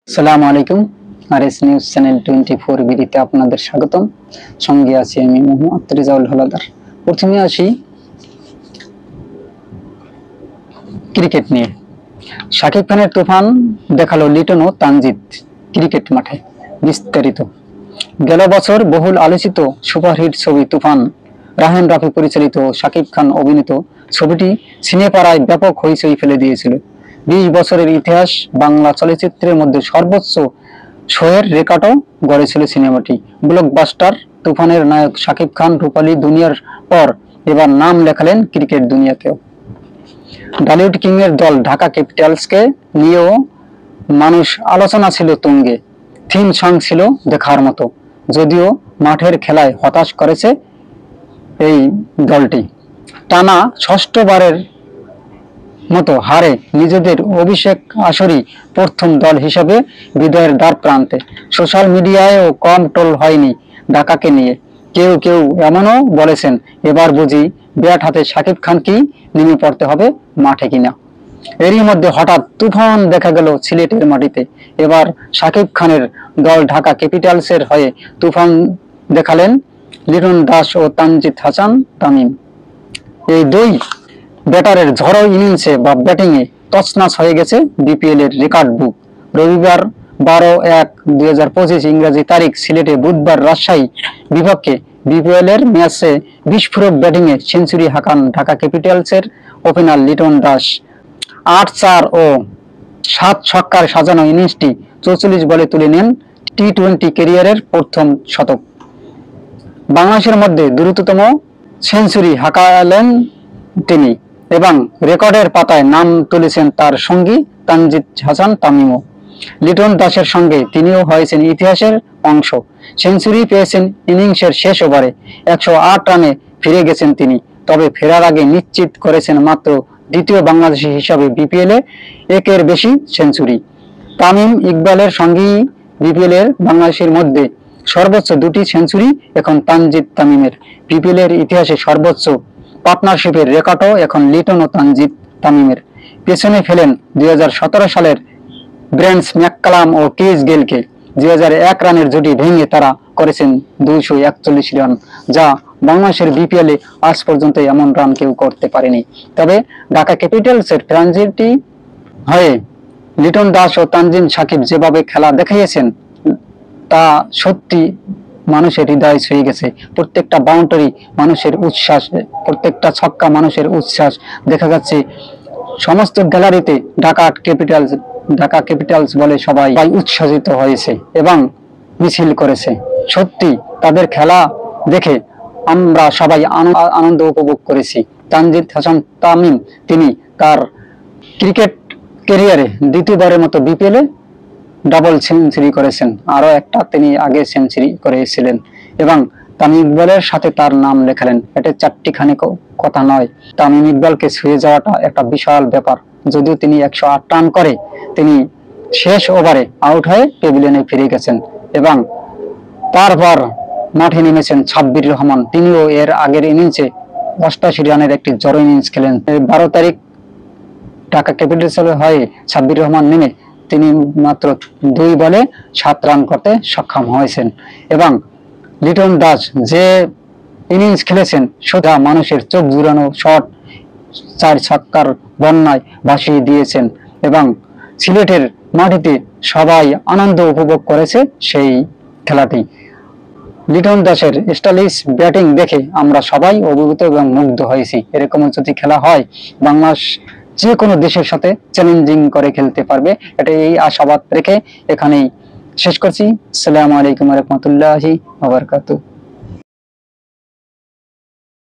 আসসালামু আলাইকুম। RS news channel 24 বিডিতে আপনাদের স্বাগতম। সঙ্গে আছি আমি মোহাম্মদ রেজাউল হলাদার। প্রথমে আসি ক্রিকেট নিয়ে। শাকিব খানের তুফান দেখালো লিটন ও তানজিদ ক্রিকেট মাঠে। বিস্তারিত। গেল বছর বহুল আলোচিত সুপারহিট ছবি তুফান, রাহেন রাফি পরিচালিত শাকিব খান অভিনীত ছবিটি সিনেপাড়ায় ব্যাপক হইচই ফেলে দিয়েছিল। 20 বছরের ইতিহাস বাংলা চলচ্চিত্রের মধ্যে সর্বোচ্চ শোয়ের রেকর্ডও গড়েছিল সিনেমাটি। ব্লকবাস্টার তুফানের নায়ক শাকিব খান রূপালী দুনিয়ার পর এবার নাম লেখালেন ক্রিকেট দুনিয়াতেও। ঢালিউড কিংয়ের দল ঢাকা ক্যাপিটালসকে নিয়েও মানুষ আলোচনা ছিল তুঙ্গে। থিম সং ছিল দেখার মতো, যদিও মাঠের খেলায় হতাশ করেছে এই দলটি। টানা ষষ্ঠবারের মতো হারে নিজেদের অভিষেক আসরই প্রথম দল হিসেবে বিদায়ের দ্বার প্রান্তে। সোশ্যাল মিডিয়ায়ও কম ট্রোল হয়নি ঢাকাকে নিয়ে। কেউ কেউ এমনও বলেছেন, এবার বুঝি ব্যাট হাতে শাকিব খানকেই নেমে পড়তে হবে মাঠে কিনা। এরই মধ্যে হঠাৎ তুফান দেখা গেল সিলেটের মাটিতে। এবার শাকিব খানের দল ঢাকা ক্যাপিটালসের হয়ে তুফান দেখালেন লিটন দাস ও তানজিদ হাসান তামিম। এই দুই ব্যাটারের ঝড়ো ইনিংসে বা ব্যাটিংয়ে তছনছ হয়ে গেছে বিপিএল এর রেকর্ড বুক। রবিবার 12-1-2025 ইংরেজি তারিখ সিলেটে বুধবার রাজশাহী বিপক্ষে বিপিএল এর ম্যাচে বিস্ফোরক ব্যাটিংয়ে সেঞ্চুরি হাঁকান ঢাকা ক্যাপিটালসের ওপেনার লিটন দাস। 8-4 ও 7 ছক্কার সাজানো ইনিংসটি 44 বলে তুলে নেন টি-20 ক্যারিয়ারের প্রথম শতক। বাংলাদেশের মধ্যে দ্রুততম সেঞ্চুরি হাঁকালেন তিনি এবং রেকর্ডের পাতায় নাম তুলেছেন তার সঙ্গী তানজিদ হাসান তামিমও। লিটন দাসের সঙ্গে তিনিও হয়েছেন ইতিহাসের অংশ। সেঞ্চুরি পেয়েছেন ইনিংসের শেষ ওভারে। 108 রানে ফিরে গেছেন তিনি। তবে ফেরার আগে নিশ্চিত করেছেন মাত্র দ্বিতীয় বাংলাদেশি হিসাবে বিপিএল এ একের বেশি সেঞ্চুরি। তামিম ইকবালের সঙ্গেই বিপিএল এর বাংলাদেশের মধ্যে সর্বোচ্চ দুটি সেঞ্চুরি এখন তানজিদ তামিমের। বিপিএল এর ইতিহাসে সর্বোচ্চ পার্টনারশিপের রেকর্ডও এখন লিটন ও তানজিদ তামিমের। পেছনে ফেলেন 2017 সালের ব্রেন্টস ম্যাককালাম ও ক্রিস গেলকে। 2001 রানের জুটি ভেঙে তারা করেছেন 241 রান, যা বাংলাদেশের বিপিএল এ আজ পর্যন্ত এমন রান কেউ করতে পারেনি। তবে ঢাকা ক্যাপিটালসের ফ্র্যাঞ্চাইজি হয়ে লিটন দাস ও তানজিদ সাকিব যেভাবে খেলা দেখিয়েছেন তা সত্যি মানুষের হৃদয় ছুঁয়ে গেছে। প্রত্যেকটা বাউন্ডারি মানুষের উচ্ছ্বাস, প্রত্যেকটা ছক্কা মানুষের উচ্ছ্বাস দেখা যাচ্ছে। সমস্ত গ্যালারিতে ঢাকা ক্যাপিটালস বলে সবাই উচ্ছ্বাসিত হয়েছে এবং মিছিল করেছে। সত্যি তাদের খেলা দেখে আমরা সবাই আনন্দ উপভোগ করেছি। তানজিদ হাসান তামিম তিনি তার ক্রিকেট ক্যারিয়ারে দ্বিতীয়বারের মতো বিপিএল এ ডাবল সেঞ্চুরি করেছেন। আরো একটা তিনি আগে সেঞ্চুরি করেছিলেন এবং তামিম ইকবালের সাথে তার নাম লেখালেন। এটা চারটিখানি কথা নয়। তামিম ইকবালকে ছুঁয়ে যাওয়াটা একটা বিশাল ব্যাপার। যদিও তিনি 108 রান করে তিনি শেষ ওভারে আউট হয়ে প্যাভিলিয়নে ফিরে গেছেন এবং তারপর মাঠে নেমেছেন সাব্বির রহমান। তিনিও এর আগের ইনিংসে 88 রানের একটি জড়ো ইনিংস খেলেন। 12 তারিখ ঢাকা ক্যাপিটালসের হয়ে সাব্বির রহমান নেমে তিনি মাত্র 2 বলে 7 রান করতে সক্ষম হয়েছেন এবং লিটন দাস যে ইনিংস খেলেছেন সেটা মানুষের চোখ জুড়ানো শট, 4 ছক্কার বন্যায় ভাসিয়ে দিয়েছেন এবং সিলেটের মাটিতে সবাই আনন্দ উপভোগ করেছে সেই খেলাটি। লিটন দাসের স্টাইলিশ ব্যাটিং দেখে আমরা সবাই অভিভূত এবং মুগ্ধ হয়েছি। এরকম যদি খেলা হয় বাংলাদেশ যে কোনো দেশের সাথে চ্যালেঞ্জিং করে খেলতে পারবে, এটা এই আশাবাদ রেখে এখানেই শেষ করছি। আসসালামু আলাইকুম ওয়া রাহমাতুল্লাহি ওয়া বারাকাতুহু।